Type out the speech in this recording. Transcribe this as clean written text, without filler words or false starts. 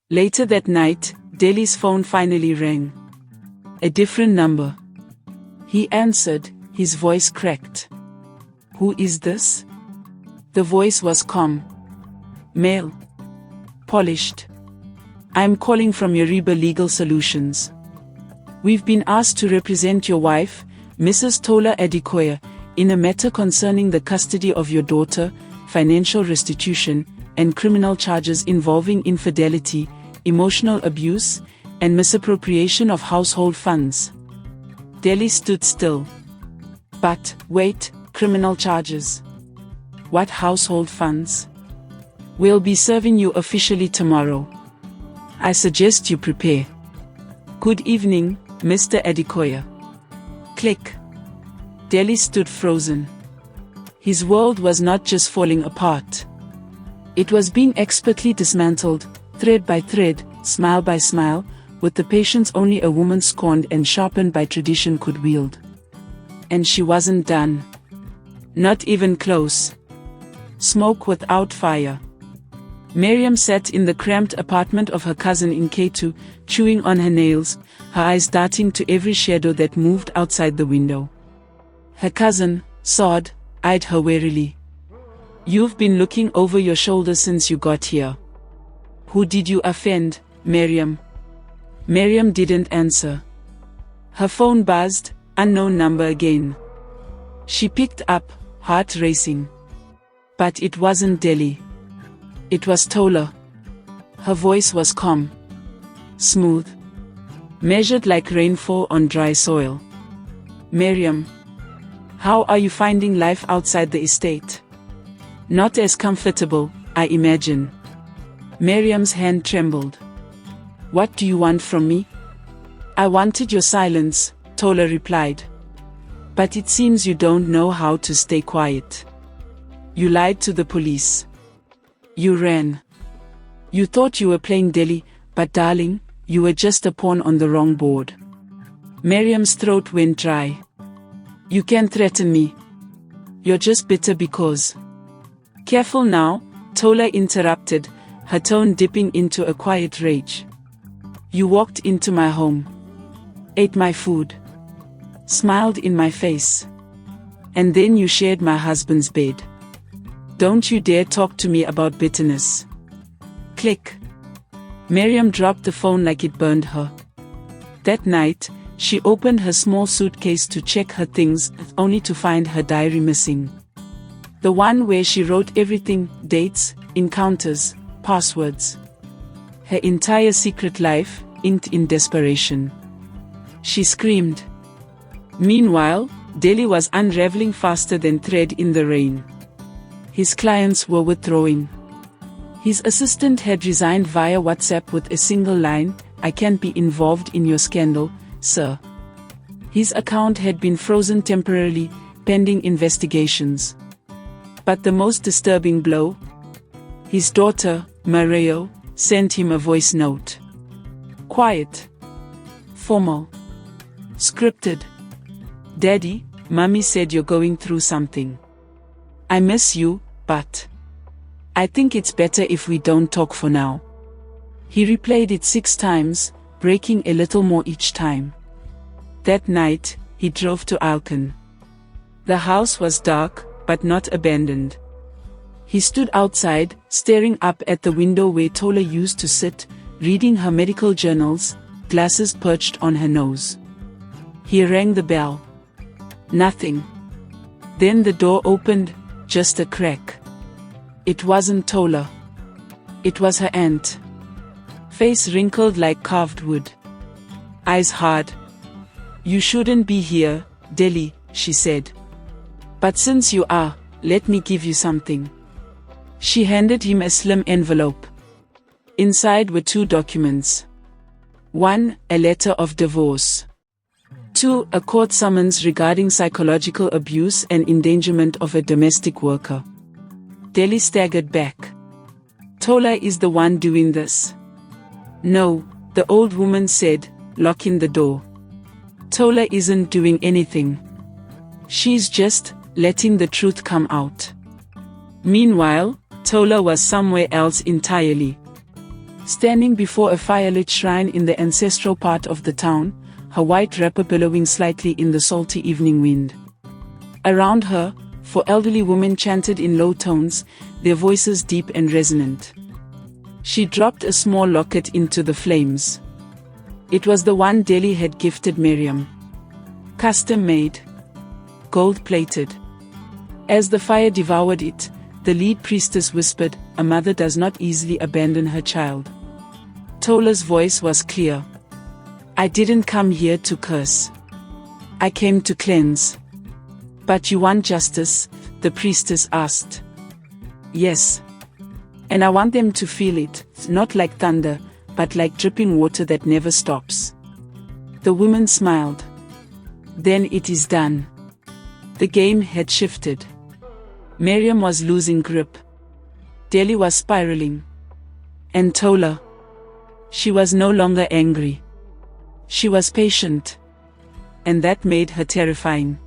Later that night, Delhi's phone finally rang. A different number. He answered, his voice cracked. "Who is this?" The voice was calm. Male. Polished. "I'm calling from Yariba Legal Solutions. We've been asked to represent your wife, Mrs. Tola Adekoya, in a matter concerning the custody of your daughter, financial restitution, and criminal charges involving infidelity, emotional abuse, and misappropriation of household funds." Delhi stood still. "But, wait, criminal charges? What household funds?" "We'll be serving you officially tomorrow. I suggest you prepare." "Good evening, Mr. Adekoya." Click. Delhi stood frozen. His world was not just falling apart. It was being expertly dismantled, thread by thread, smile by smile, with the patience only a woman scorned and sharpened by tradition could wield. And she wasn't done. Not even close. Smoke without fire. Miriam sat in the cramped apartment of her cousin in K2, chewing on her nails, her eyes darting to every shadow that moved outside the window. Her cousin, Saad, eyed her warily. "You've been looking over your shoulder since you got here. Who did you offend, Miriam?" Miriam didn't answer. Her phone buzzed, unknown number again. She picked up, heart racing. But it wasn't Delhi. It was Tola. Her voice was calm. Smooth. Measured like rainfall on dry soil. "Miriam. How are you finding life outside the estate?" "Not as comfortable, I imagine." Miriam's hand trembled. "What do you want from me?" "I wanted your silence," Tola replied. "But it seems you don't know how to stay quiet. You lied to the police. You ran. You thought you were playing Delhi, but darling, you were just a pawn on the wrong board." Miriam's throat went dry. "You can threaten me. You're just bitter because—" "Careful now," Tola interrupted, her tone dipping into a quiet rage. "You walked into my home. Ate my food. Smiled in my face. And then you shared my husband's bed. Don't you dare talk to me about bitterness." Click. Miriam dropped the phone like it burned her. That night, she opened her small suitcase to check her things, only to find her diary missing. The one where she wrote everything: dates, encounters, passwords. Her entire secret life, inked in desperation. She screamed. Meanwhile, Delhi was unraveling faster than thread in the rain. His clients were withdrawing. His assistant had resigned via WhatsApp with a single line, "I can't be involved in your scandal, sir." His account had been frozen temporarily, pending investigations. But the most disturbing blow? His daughter, Mario, sent him a voice note. Quiet. Formal. Scripted. "Daddy, Mommy said you're going through something. I miss you, but I think it's better if we don't talk for now." He replayed it 6 times, breaking a little more each time. That night, he drove to Alcan. The house was dark, but not abandoned. He stood outside, staring up at the window where Tola used to sit, reading her medical journals, glasses perched on her nose. He rang the bell. Nothing. Then the door opened, just a crack. It wasn't Tola. It was her aunt. Face wrinkled like carved wood. Eyes hard. "You shouldn't be here, Delhi," she said. "But since you are, let me give you something." She handed him a slim envelope. Inside were 2 documents. 1, a letter of divorce. 2, a court summons regarding psychological abuse and endangerment of a domestic worker. Delhi staggered back. "Tola is the one doing this." "No," the old woman said, locking the door. "Tola isn't doing anything. She's just letting the truth come out." Meanwhile, Tola was somewhere else entirely. Standing before a firelit shrine in the ancestral part of the town, her white wrapper billowing slightly in the salty evening wind. Around her, four elderly women chanted in low tones, their voices deep and resonant. She dropped a small locket into the flames. It was the one Deli had gifted Miriam. Custom-made. Gold-plated. As the fire devoured it, the lead priestess whispered, "A mother does not easily abandon her child." Tola's voice was clear. "I didn't come here to curse. I came to cleanse." "But you want justice?" the priestess asked. "Yes. And I want them to feel it, not like thunder, but like dripping water that never stops." The woman smiled. "Then it is done." The game had shifted. Miriam was losing grip. Deli was spiraling. And Tola. She was no longer angry. She was patient. And that made her terrifying.